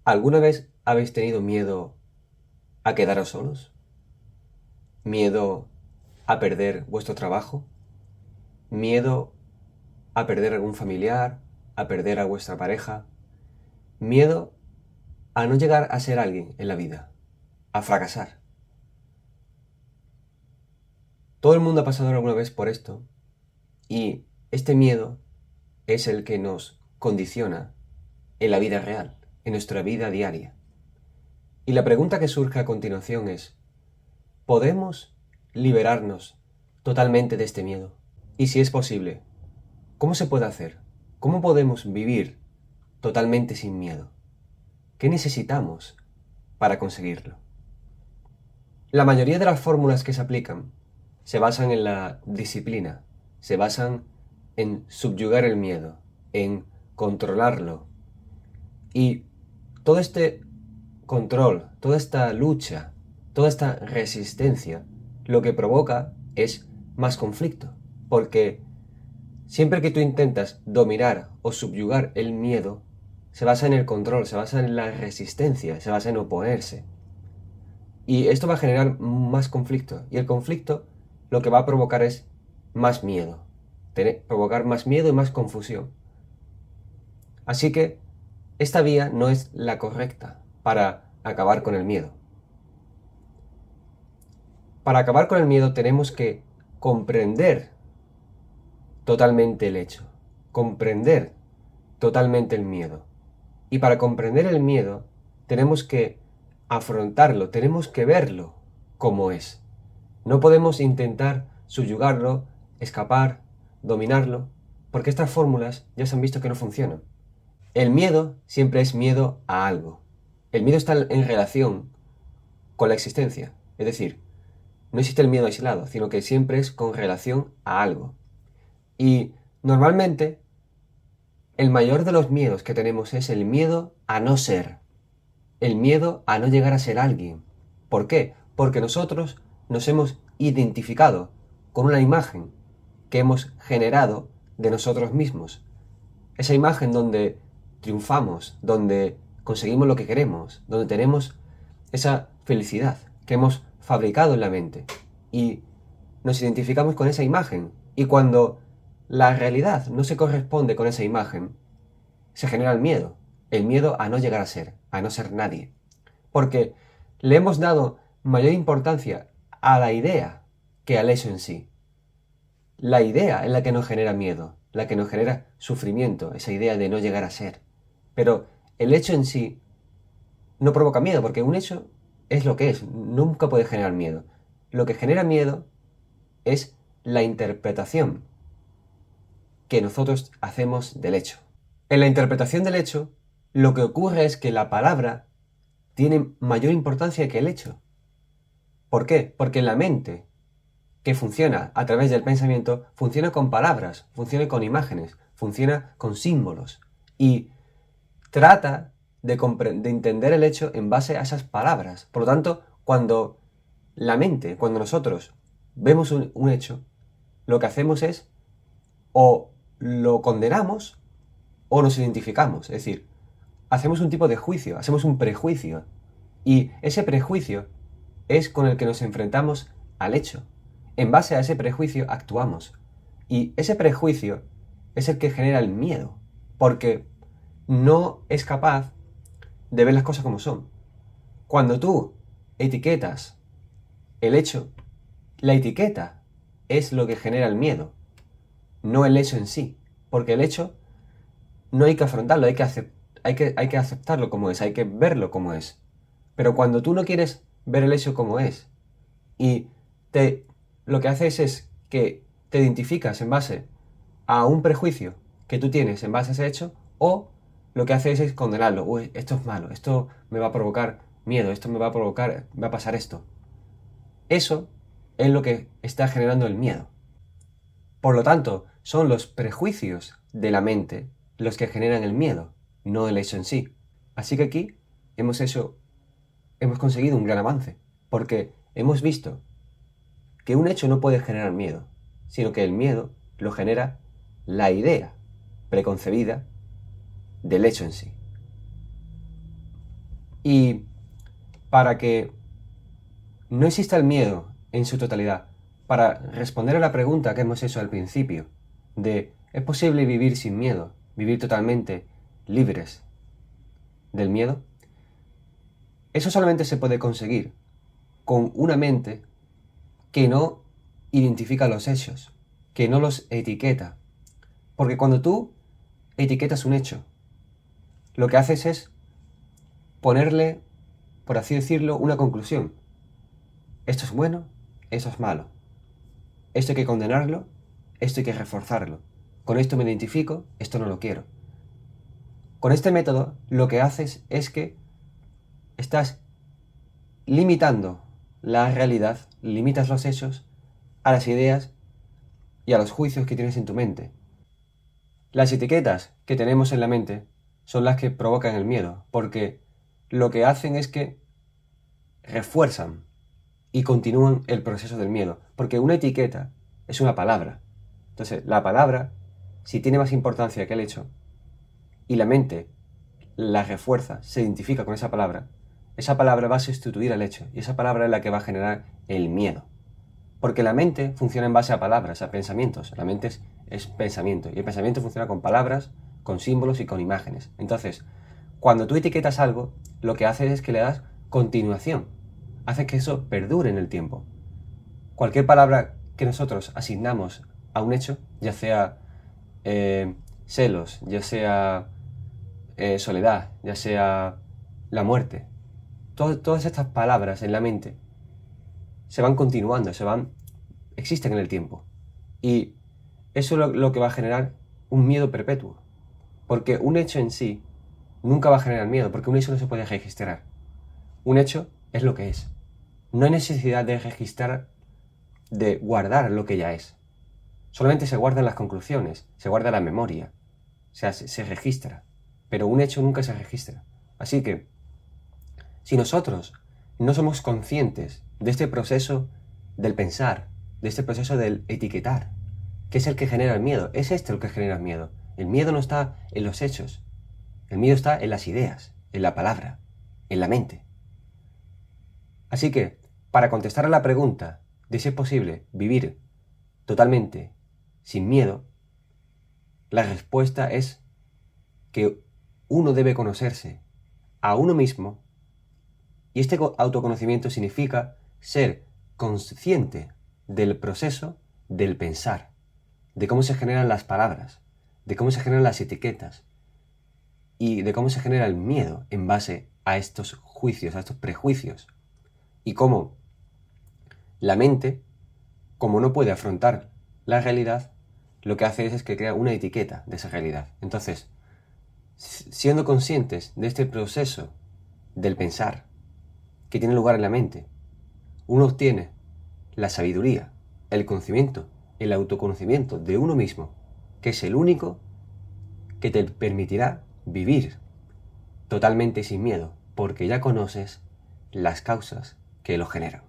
¿Alguna vez habéis tenido miedo a quedaros solos? ¿Miedo a perder vuestro trabajo? ¿Miedo a perder algún familiar? ¿A perder a vuestra pareja? ¿Miedo a no llegar a ser alguien en la vida? ¿A fracasar? Todo el mundo ha pasado alguna vez por esto y este miedo es el que nos condiciona en la vida real, en nuestra vida diaria. Y la pregunta que surge a continuación es, ¿podemos liberarnos totalmente de este miedo? Y si es posible, ¿cómo se puede hacer? ¿Cómo podemos vivir totalmente sin miedo? ¿Qué necesitamos para conseguirlo? La mayoría de las fórmulas que se aplican se basan en la disciplina, se basan en subyugar el miedo, en controlarlo. Y todo este control, toda esta lucha, toda esta resistencia, lo que provoca es más conflicto. Porque siempre que tú intentas dominar o subyugar el miedo, se basa en el control, se basa en la resistencia, se basa en oponerse. Y esto va a generar más conflicto. Y el conflicto lo que va a provocar es más miedo. Provocar más miedo y más confusión. Así que esta vía no es la correcta para acabar con el miedo. Para acabar con el miedo tenemos que comprender totalmente el hecho. Comprender totalmente el miedo. Y para comprender el miedo tenemos que afrontarlo, tenemos que verlo como es. No podemos intentar subyugarlo, escapar, dominarlo, porque estas fórmulas ya se han visto que no funcionan. El miedo siempre es miedo a algo. El miedo está en relación con la existencia. Es decir, no existe el miedo aislado, sino que siempre es con relación a algo. Y normalmente el mayor de los miedos que tenemos es el miedo a no ser. El miedo a no llegar a ser alguien. ¿Por qué? Porque nosotros nos hemos identificado con una imagen que hemos generado de nosotros mismos. Esa imagen donde triunfamos, donde conseguimos lo que queremos, donde tenemos esa felicidad que hemos fabricado en la mente. Y nos identificamos con esa imagen. Y cuando la realidad no se corresponde con esa imagen, se genera el miedo a no llegar a ser nadie. Porque le hemos dado mayor importancia a la idea que al hecho en sí. La idea es la que nos genera miedo, la que nos genera sufrimiento, esa idea de no llegar a ser. Pero el hecho en sí no provoca miedo, porque un hecho es lo que es, nunca puede generar miedo. Lo que genera miedo es la interpretación que nosotros hacemos del hecho. En la interpretación del hecho, lo que ocurre es que la palabra tiene mayor importancia que el hecho. ¿Por qué? Porque la mente, que funciona a través del pensamiento, funciona con palabras, funciona con imágenes, funciona con símbolos. Y trata de entender el hecho en base a esas palabras. Por lo tanto, cuando la mente, cuando nosotros vemos un hecho, lo que hacemos es o lo condenamos o nos identificamos. Es decir, hacemos un tipo de juicio, hacemos un prejuicio. Y ese prejuicio es con el que nos enfrentamos al hecho. En base a ese prejuicio actuamos. Y ese prejuicio es el que genera el miedo. Porque no es capaz de ver las cosas como son. Cuando tú etiquetas el hecho, la etiqueta es lo que genera el miedo, no el hecho en sí. Porque el hecho no hay que afrontarlo, hay que aceptarlo como es, hay que verlo como es. Pero cuando tú no quieres ver el hecho como es y lo que haces es que te identificas en base a un prejuicio que tú tienes en base a ese hecho, o lo que haces es condenarlo. Uy, esto es malo, esto me va a provocar miedo, esto me va a provocar, va a pasar esto. Eso es lo que está generando el miedo. Por lo tanto, son los prejuicios de la mente los que generan el miedo, no el hecho en sí. Así que aquí hemos conseguido un gran avance, porque hemos visto que un hecho no puede generar miedo, sino que el miedo lo genera la idea preconcebida del hecho en sí. Y para que no exista el miedo en su totalidad, para responder a la pregunta que hemos hecho al principio, de ¿es posible vivir sin miedo? Vivir totalmente libres del miedo. Eso solamente se puede conseguir con una mente que no identifica los hechos, que no los etiqueta. Porque cuando tú etiquetas un hecho, lo que haces es ponerle, por así decirlo, una conclusión. Esto es bueno, esto es malo. Esto hay que condenarlo, esto hay que reforzarlo. Con esto me identifico, esto no lo quiero. Con este método lo que haces es que estás limitando la realidad, limitas los hechos a las ideas y a los juicios que tienes en tu mente. Las etiquetas que tenemos en la mente son las que provocan el miedo, porque lo que hacen es que refuerzan y continúan el proceso del miedo, porque una etiqueta es una palabra. Entonces, la palabra, si tiene más importancia que el hecho, y la mente la refuerza, se identifica con esa palabra va a sustituir al hecho, y esa palabra es la que va a generar el miedo. Porque la mente funciona en base a palabras, a pensamientos. La mente es pensamiento, y el pensamiento funciona con palabras, con símbolos y con imágenes. Entonces, cuando tú etiquetas algo, lo que haces es que le das continuación. Hace que eso perdure en el tiempo. Cualquier palabra que nosotros asignamos a un hecho, ya sea celos, ya sea soledad, ya sea la muerte, todas estas palabras en la mente se van continuando, existen en el tiempo. Y eso es lo que va a generar un miedo perpetuo. Porque un hecho en sí nunca va a generar miedo, porque un hecho no se puede registrar. Un hecho es lo que es. No hay necesidad de registrar, de guardar lo que ya es. Solamente se guardan las conclusiones, se guarda la memoria, o sea, se registra. Pero un hecho nunca se registra. Así que, si nosotros no somos conscientes de este proceso del pensar, de este proceso del etiquetar, que es el que genera el miedo, es este el que genera el miedo. El miedo no está en los hechos, el miedo está en las ideas, en la palabra, en la mente. Así que, para contestar a la pregunta de si es posible vivir totalmente sin miedo, la respuesta es que uno debe conocerse a uno mismo, y este autoconocimiento significa ser consciente del proceso del pensar, de cómo se generan las palabras, de cómo se generan las etiquetas y de cómo se genera el miedo en base a estos juicios, a estos prejuicios, y cómo la mente, como no puede afrontar la realidad, lo que hace es que crea una etiqueta de esa realidad. Entonces, siendo conscientes de este proceso del pensar que tiene lugar en la mente, uno obtiene la sabiduría, el conocimiento, el autoconocimiento de uno mismo, que es el único que te permitirá vivir totalmente sin miedo, porque ya conoces las causas que lo generan.